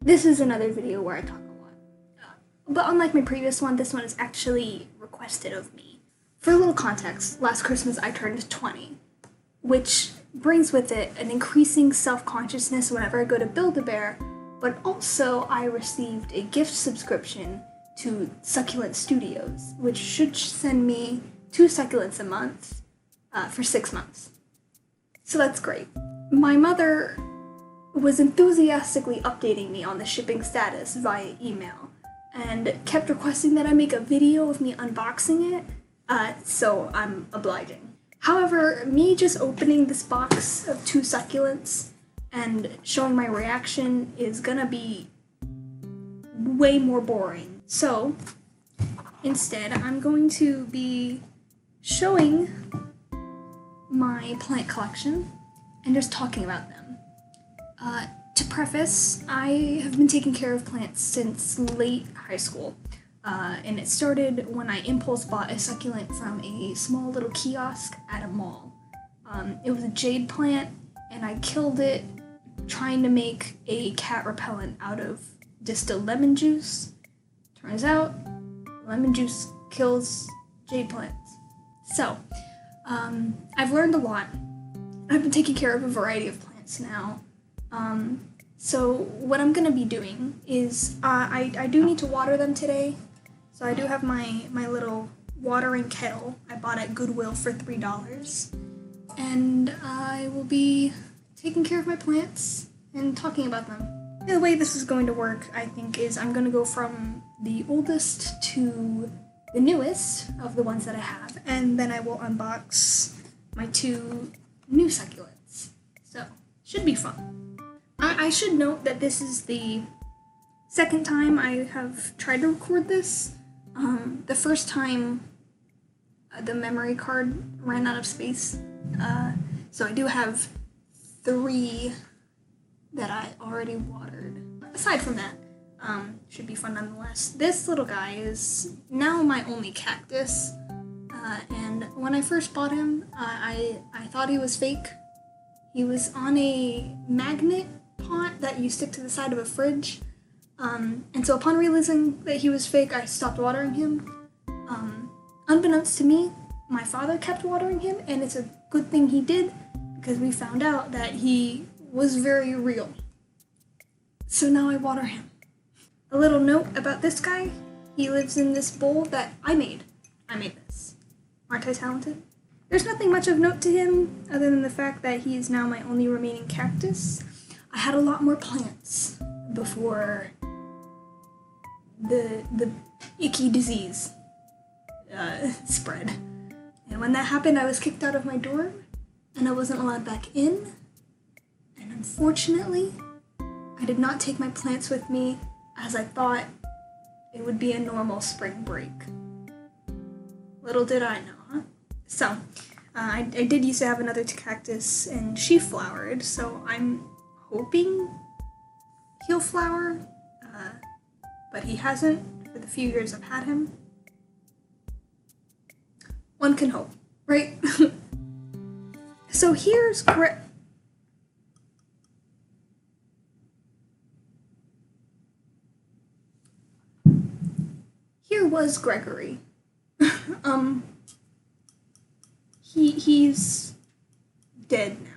This is another video where I talk a lot. But unlike my previous one, this one is actually requested of me. For a little context, last Christmas I turned 20, which brings with it an increasing self-consciousness whenever I go to Build-A-Bear, but also I received a gift subscription to Succulent Studios, which should send me 2 succulents a month for 6 months. So that's great. My mother was enthusiastically updating me on the shipping status via email and kept requesting that I make a video of me unboxing it, so I'm obliging. However, me just opening this box of 2 succulents and showing my reaction is gonna be way more boring. So, instead, I'm going to be showing my plant collection and just talking about them. To preface, I have been taking care of plants since late high school, and it started when I impulse bought a succulent from a small little kiosk at a mall. It was a jade plant, and I killed it trying to make a cat repellent out of distilled lemon juice. Turns out, lemon juice kills jade plants. So, I've learned a lot. I've been taking care of a variety of plants now. So what I'm gonna be doing is, I do need to water them today. So I do have my little watering kettle I bought at Goodwill for $3. And I will be taking care of my plants and talking about them. The way this is going to work, I think, is I'm gonna go from the oldest to the newest of the ones that I have, and then I will unbox my 2 new succulents. So, should be fun. I should note that this is the second time I have tried to record this. The first time, the memory card ran out of space, so I do have 3 that I already watered. Aside from that, should be fun nonetheless. This little guy is now my only cactus, and when I first bought him, I thought he was fake. He was on a magnet pot that you stick to the side of a fridge, and so upon realizing that he was fake, I stopped watering him. Unbeknownst to me, my father kept watering him, and it's a good thing he did, because we found out that he was very real. So now I water him. A little note about this guy, he lives in this bowl that I made. I made this. Aren't I talented? There's nothing much of note to him, other than the fact that he is now my only remaining cactus. I had a lot more plants before the icky disease spread. And when that happened, I was kicked out of my dorm, and I wasn't allowed back in. And unfortunately, I did not take my plants with me, as I thought it would be a normal spring break. Little did I know, huh? So, I did used to have another cactus, and she flowered, so I'm hoping he'll flower, but he hasn't for the few years I've had him. One can hope, right? So here's Here was Gregory. He's dead now.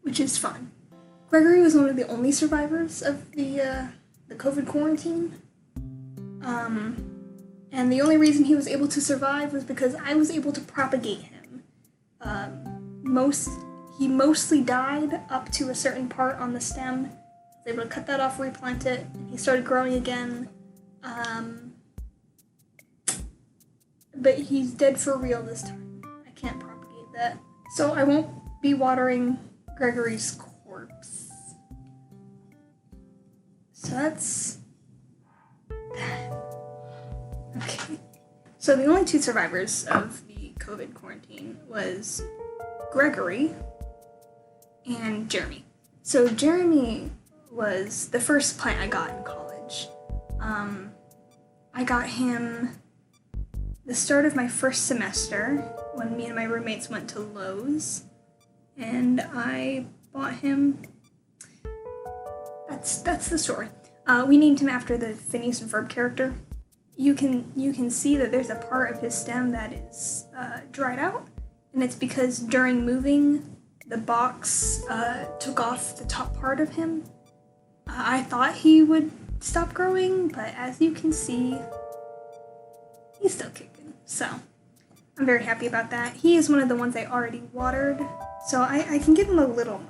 Which is fun. Gregory was one of the only survivors of the COVID quarantine. And the only reason he was able to survive was because I was able to propagate him. He mostly died up to a certain part on the stem. I was able to cut that off, replant it, and he started growing again. But he's dead for real this time. I can't propagate that. So I won't be watering Gregory's corpse. So that's that. Okay. So the only 2 survivors of the COVID quarantine was Gregory and Jeremy. So Jeremy was the first plant I got in college. I got him the start of my first semester when me and my roommates went to Lowe's. and I bought him. That's the story. We named him after the Phineas and Ferb character. You can see that there's a part of his stem that is dried out, and it's because during moving, the box took off the top part of him. I thought he would stop growing, but as you can see, he's still kicking. So I'm very happy about that. He is one of the ones I already watered, so I can give him a little more.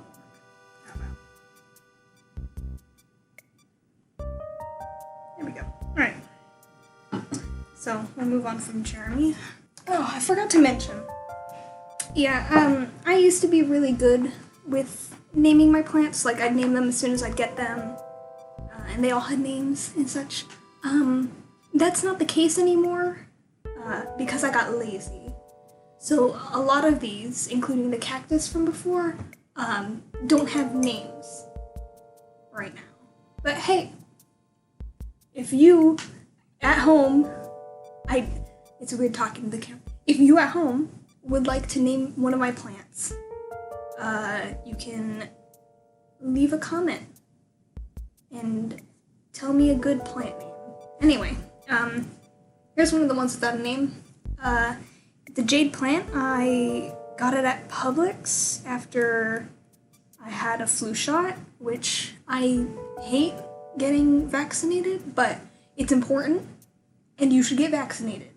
There we go. All right. So we'll move on from Jeremy. Oh, I forgot to mention. Yeah, I used to be really good with naming my plants. Like, I'd name them as soon as I'd get them, and they all had names and such. That's not the case anymore, because I got lazy. So a lot of these, including the cactus from before, don't have names right now. But hey, if you at home, it's weird talking to the camera. If you at home would like to name one of my plants, you can leave a comment and tell me a good plant name. Anyway, here's one of the ones without a name. The jade plant, I got it at Publix after I had a flu shot, which I hate getting vaccinated, but it's important, and you should get vaccinated.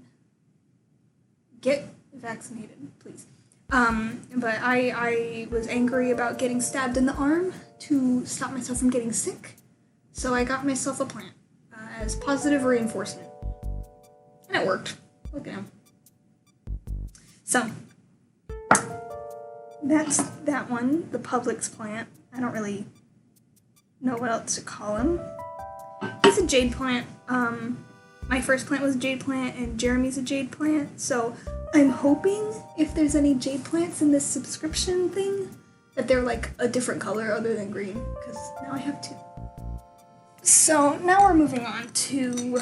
Get vaccinated, please. But I was angry about getting stabbed in the arm to stop myself from getting sick, so I got myself a plant as positive reinforcement. And it worked. Look at him. So, that's that one, the Publix plant. I don't really know what else to call him. He's a jade plant. My first plant was a jade plant, and Jeremy's a jade plant, so I'm hoping if there's any jade plants in this subscription thing, that they're like a different color other than green, because now I have two. So now we're moving on to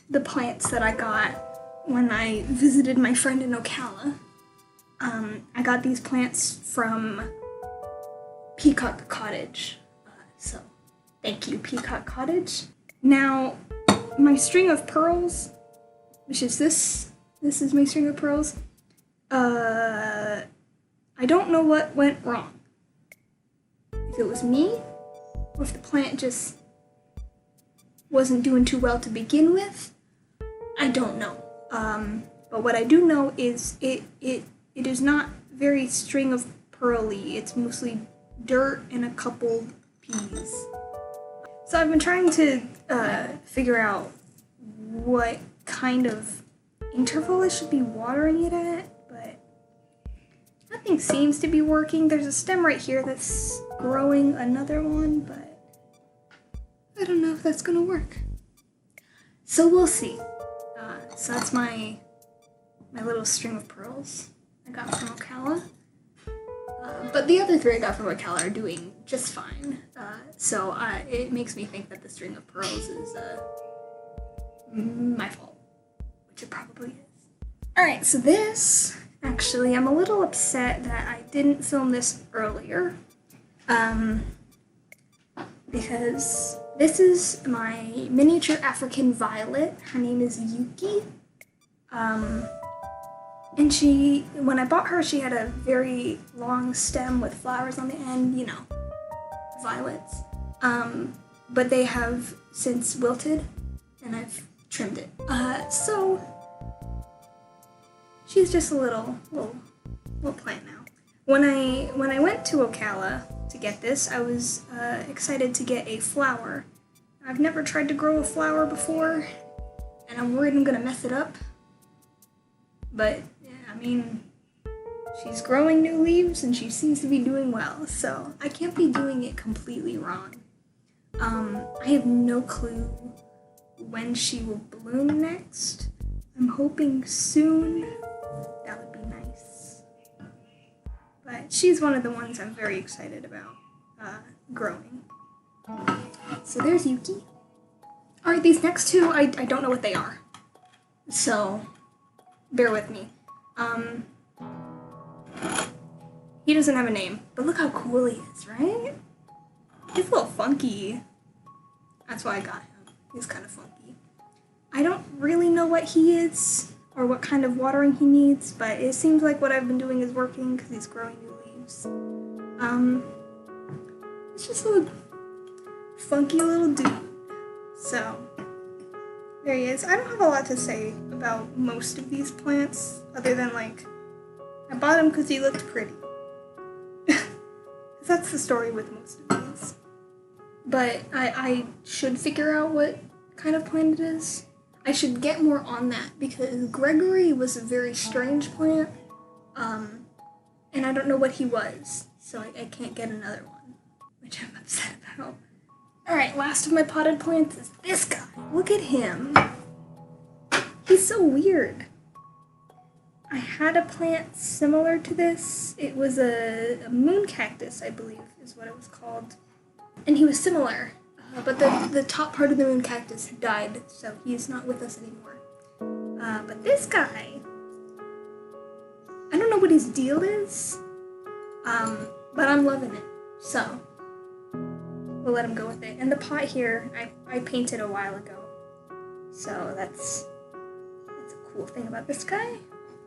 the plants that I got when I visited my friend in Ocala. I got these plants from Peacock Cottage, so thank you, Peacock Cottage. Now, my string of pearls, which is this is my string of pearls, I don't know what went wrong. If it was me, or if the plant just wasn't doing too well to begin with, I don't know. But what I do know is it is not very string of pearly. It's mostly dirt and a couple peas. So I've been trying to figure out what kind of interval I should be watering it at, but nothing seems to be working. There's a stem right here that's growing another one, but I don't know if that's gonna work. So we'll see. So that's my little string of pearls I got from Ocala. But the other three I got from Ocala are doing just fine. So it makes me think that the string of pearls is my fault, which it probably is. Alright, so this, actually, I'm a little upset that I didn't film this earlier. Because this is my miniature African violet. Her name is Yuki. And when I bought her, she had a very long stem with flowers on the end, you know, violets. But they have since wilted, and I've trimmed it. So she's just a little plant now. When I went to Ocala to get this, I was excited to get a flower. I've never tried to grow a flower before, and I'm worried I'm gonna mess it up. But I mean, she's growing new leaves and she seems to be doing well, so I can't be doing it completely wrong. I have no clue when she will bloom next. I'm hoping soon. That would be nice. But she's one of the ones I'm very excited about growing. So there's Yuki. Alright, these next two, I don't know what they are. So bear with me. He doesn't have a name, but look how cool he is, right? He's a little funky. That's why I got him. He's kind of funky. I don't really know what he is or what kind of watering he needs, but it seems like what I've been doing is working because he's growing new leaves. It's just a funky little dude. So, there he is. I don't have a lot to say about most of these plants, other than like, I bought him because he looked pretty. That's the story with most of these. But I should figure out what kind of plant it is. I should get more on that because Gregory was a very strange plant. And I don't know what he was, so I can't get another one, which I'm upset about. Alright, last of my potted plants is this guy. Look at him. He's so weird. I had a plant similar to this. It was a moon cactus, I believe, is what it was called. And he was similar, but the top part of the moon cactus died, so he's not with us anymore. But this guy, I don't know what his deal is, but I'm loving it, so we'll let him go with it. And the pot here, I painted a while ago, so that's a cool thing about this guy.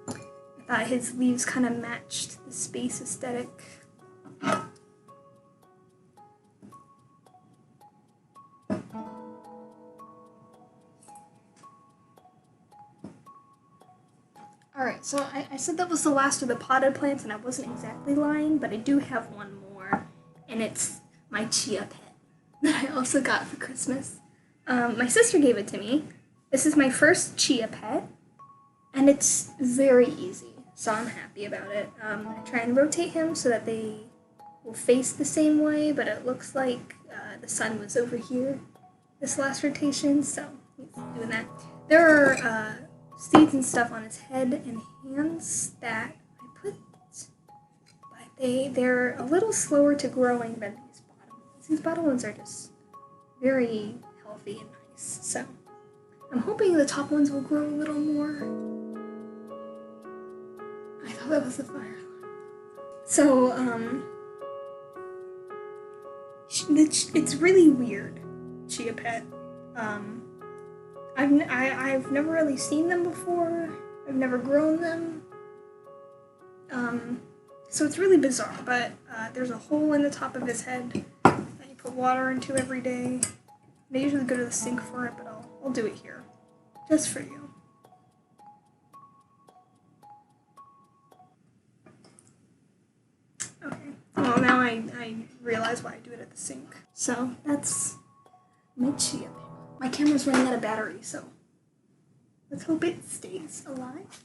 I thought his leaves kind of matched the space aesthetic. Alright, so I said that was the last of the potted plants, and I wasn't exactly lying, but I do have one more, and it's my chia pet that I also got for Christmas. My sister gave it to me. This is my first chia pet, and it's very easy, so I'm happy about it. I try and rotate him so that they will face the same way, but it looks like the sun was over here this last rotation, so he's doing that. There are seeds and stuff on his head and hands that I put, but they're a little slower to growing than these bottom ones. These bottom ones are just very healthy and nice, so I'm hoping the top ones will grow a little more. I thought that was a fire alarm. So, it's really weird, chia pet. I've never really seen them before. I've never grown them. So it's really bizarre, but there's a hole in the top of his head that you put water into every day. They usually go to the sink for it, but I'll do it here, just for you. Okay, well now I realize why I do it at the sink. So that's my chia pet. My camera's running out of battery, so let's hope it stays alive.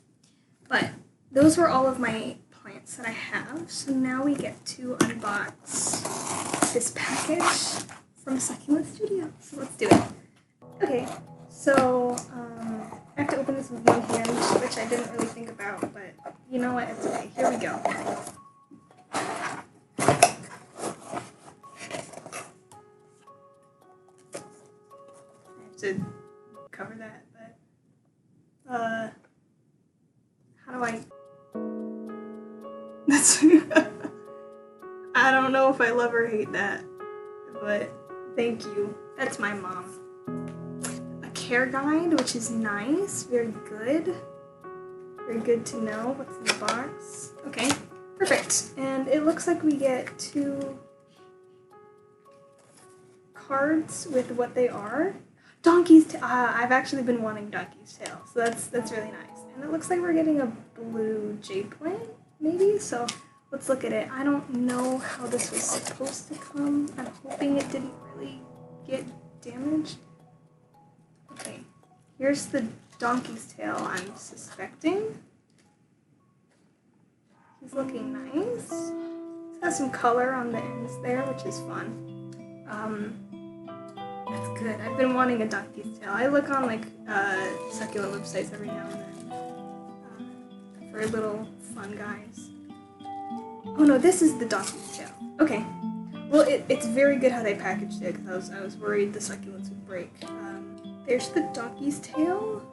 But those were all of my plants that I have, so now we get to unbox this package from Succulent Studio. So let's do it. Okay, so I have to open this with one hand, which I didn't really think about, but you know what, it's okay. Here we go. To cover that, but how do I that's I don't know if I love or hate that, but thank you. That's my mom. A care guide, which is nice, very good to know what's in the box. Okay, perfect. And it looks like we get 2 cards with what they are. Donkey's tail. I've actually been wanting donkey's tail, so that's really nice. And it looks like we're getting a blue jade plant, maybe? So let's look at it. I don't know how this was supposed to come. I'm hoping it didn't really get damaged. Okay, here's the donkey's tail I'm suspecting. He's looking nice. It's got some color on the ends there, which is fun. That's good. I've been wanting a donkey's tail. I look on like succulent websites every now and then for little fun guys. Oh no, this is the donkey's tail. Okay. Well, it's very good how they packaged it because I was worried the succulents would break. There's the donkey's tail.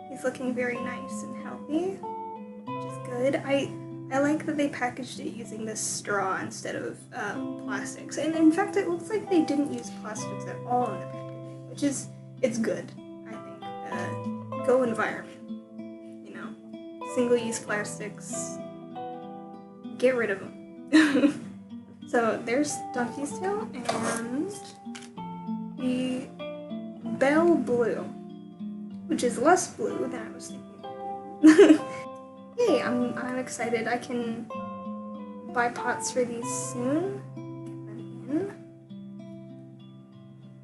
He's looking very nice and healthy, which is good. I I like that they packaged it using this straw instead of plastics. And in fact, it looks like they didn't use plastics at all in the packaging, which is, it's good, I think. Go environment, you know? Single-use plastics, get rid of them. So there's Donkey's Tail and the Bell Blue, which is less blue than I was thinking. Yay, I'm excited. I can buy pots for these soon. Get them in.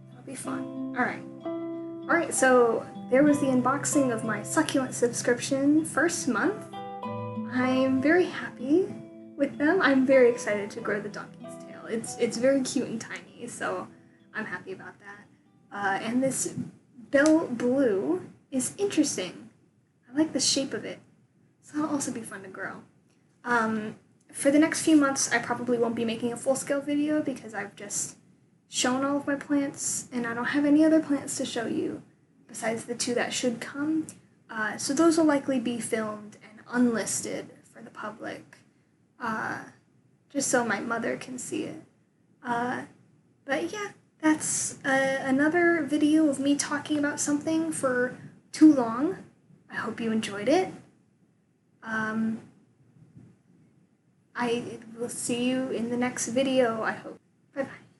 That'll be fun. Alright, so there was the unboxing of my Succulent subscription first month. I'm very happy with them. I'm very excited to grow the Donkey's Tail. It's very cute and tiny, so I'm happy about that. And this Bell Blue is interesting. I like the shape of it. So that'll also be fun to grow. For the next few months, I probably won't be making a full-scale video because I've just shown all of my plants, and I don't have any other plants to show you besides the 2 that should come. So those will likely be filmed and unlisted for the public, just so my mother can see it. But yeah, that's another video of me talking about something for too long. I hope you enjoyed it. I will see you in the next video, I hope. Bye-bye.